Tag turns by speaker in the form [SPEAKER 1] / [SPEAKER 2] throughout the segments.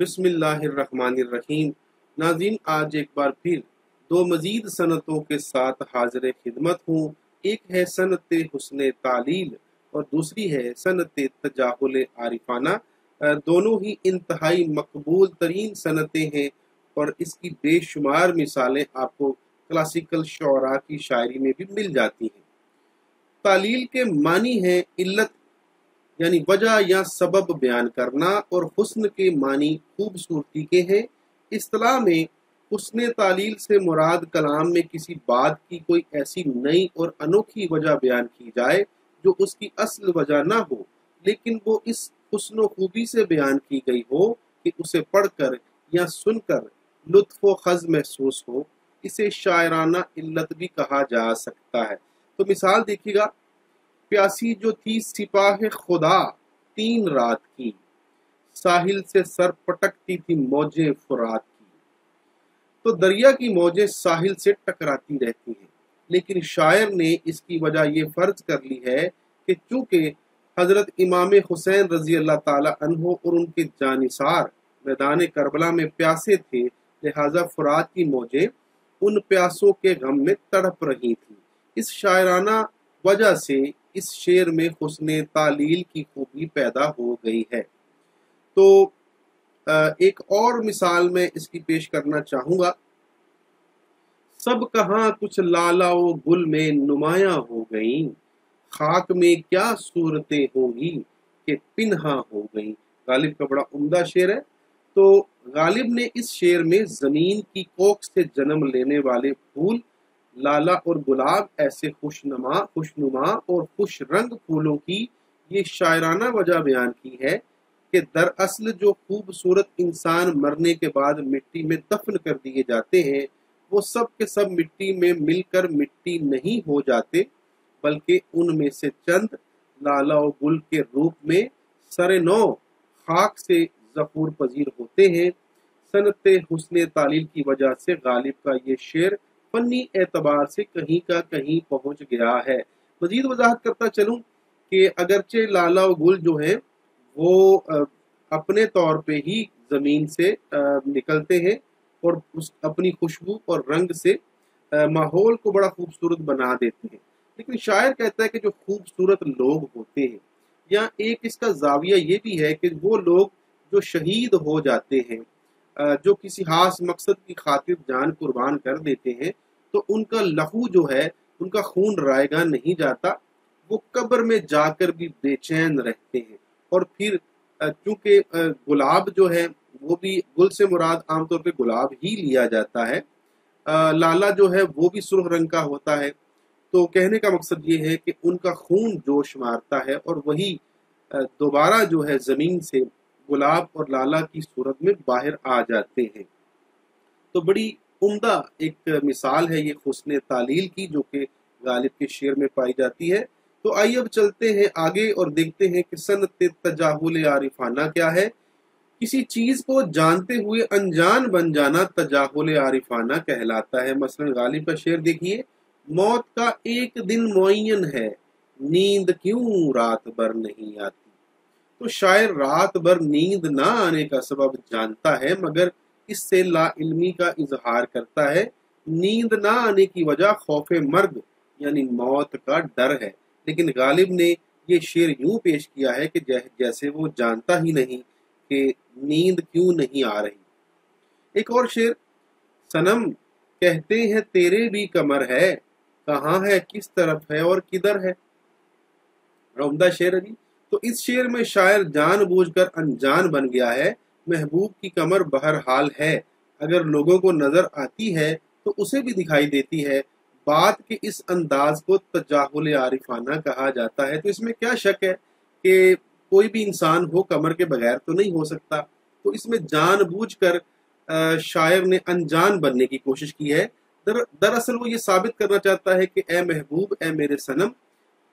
[SPEAKER 1] बिस्मिल्लाहिर्रहमानिर्रहीम। नाज़रीन, आज एक बार फिर दो मज़ीद सनतों के साथ हाज़िर खिदमत हूँ। एक है सनत हुस्न तालील और दूसरी है सनत तजाहुल आरिफाना। दोनों ही इंतहाई मकबूल तरीन सनतें हैं और इसकी बेशुमार मिसालें आपको क्लासिकल शौरा की शायरी में भी मिल जाती हैं। तालील के मानी हैं इल्लत यानी वजह या सबब बयान करना, और हुस्न के मानी खूबसूरती के हैं। इस्तिलाह में हुस्न तालील से मुराद कलाम में किसी बात की कोई ऐसी नई और अनोखी वजह बयान की जाए जो उसकी असल वजह ना हो, लेकिन वो इस हुस्न खूबी से बयान की गई हो कि उसे पढ़कर या सुनकर लुत्फ व खज़ महसूस हो। इसे शायराना इल्लत भी कहा जा सकता है। तो मिसाल देखिएगा, प्यासी जो थी सिपाह खुदा 3 रात की, साहिल से सर पटकती थी मौजें फुरात की। तो दरिया की मौजें साहिल से टकराती रहती हैं, लेकिन शायर ने इसकी वजह ये फर्ज कर ली है कि चूंकि हजरत इमाम हुसैन रजी अल्लाह ताला अन्हो और उनके जानिसार मैदान करबला में प्यासे थे, लिहाजा फुरात की मौजें उन प्यासों के गम में तड़प रही थी। इस शायराना वजह से इस शेर में हुस्न तालील की खूबी पैदा हो गई है। तो एक और मिसाल मैं इसकी पेश करना चाहूंगा। सब कहाँ कुछ लाला ओ गुल में नुमायां हो गई, खाक में क्या सूरतें होंगी कि पिन्हा हो गई। गालिब का बड़ा उम्दा शेर है। तो गालिब ने इस शेर में जमीन की कोख से जन्म लेने वाले फूल लाला और गुलाब ऐसे खुशनुमा और खुश रंग फूलों की ये शायराना वजह बयान की है कि दरअसल जो खूबसूरत इंसान मरने के बाद मिट्टी में दफन कर दिए जाते हैं, वो सब के सब मिट्टी में मिलकर मिट्टी नहीं हो जाते, बल्कि उनमें से चंद लाला और गुल के रूप में सरे नौ खाक से ज़फूर पजीर होते हैं। सनत हुस्न तालील की वजह से गालिब का ये शेर फनी एतबार से कहीं का कहीं पहुंच गया है। मजीद वजाहत करता चलूं कि अगरचे लाला और गुल जो है वो अपने तौर पे ही जमीन से निकलते हैं और उस अपनी खुशबू और रंग से माहौल को बड़ा खूबसूरत बना देते हैं, लेकिन शायर कहता है कि जो खूबसूरत लोग होते हैं, या एक इसका जाविया ये भी है कि वो लोग जो शहीद हो जाते हैं, जो किसी खास मकसद की खातिर जान कुर्बान कर देते हैं, तो उनका लहू जो है, उनका खून रायगा नहीं जाता, वो कब्र में जाकर भी बेचैन रहते हैं। और फिर चूंकि गुलाब जो है वो भी, गुल से मुराद आमतौर पे गुलाब ही लिया जाता है, लाला जो है वो भी सुर्ख रंग का होता है। तो कहने का मकसद ये है कि उनका खून जोश मारता है और वही दोबारा जो है जमीन से गुलाब और लाला की सूरत में बाहर आ जाते हैं। तो बड़ी उम्दा एक मिसाल है ये हुस्न तालील की, जो कि गालिब के शेर में पाई जाती है। तो आइए अब चलते हैं आगे और देखते हैं कि सनत तजाहुल आरिफाना क्या है। किसी चीज को जानते हुए अनजान बन जाना तजाहुल आरिफाना कहलाता है। मसलन गालिब का शेर देखिए, मौत का एक दिन मुअय्यन है, नींद क्यों रात भर नहीं आती। तो शायर रात भर नींद ना आने का सबब जानता है, मगर इससे ला इल्मी का इजहार करता है। नींद ना आने की वजह खौफे मर्ग यानी मौत का डर है, लेकिन गालिब ने ये शेर यूं पेश किया है कि जैसे वो जानता ही नहीं कि नींद क्यों नहीं आ रही। एक और शेर, सनम कहते हैं तेरे भी कमर है, कहाँ है किस तरफ है और किधर है। उम्दा शेर है जी। तो इस शेर में शायर जानबूझकर अनजान बन गया है। महबूब की कमर बहरहाल है, अगर लोगों को नजर आती है तो उसे भी दिखाई देती है। बात के इस अंदाज को तजाहुल आरिफाना कहा जाता है। तो इसमें क्या शक है कि कोई भी इंसान हो कमर के बगैर तो नहीं हो सकता। तो इसमें जानबूझकर शायर ने अनजान बनने की कोशिश की है। दरअसल वो ये साबित करना चाहता है कि ए महबूब, ए मेरे सनम,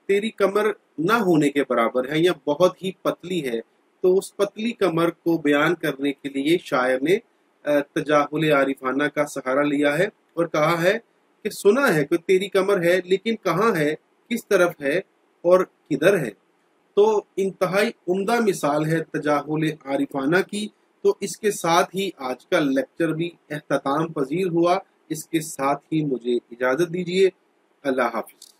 [SPEAKER 1] तेरी कमर ना होने के बराबर है या बहुत ही पतली है। तो उस पतली कमर को बयान करने के लिए शायर ने तजाहुल आरिफाना का सहारा लिया है और कहा है कि सुना है कि तेरी कमर है, लेकिन कहाँ है, किस तरफ है और किधर है। तो इंतहाई उम्दा मिसाल है तजाहुल आरिफाना की, تو اس کے ساتھ ہی آج کا لیکچر بھی اختتام پذیر ہوا، اس کے ساتھ ہی مجھے اجازت دیجیے، اللہ حافظ۔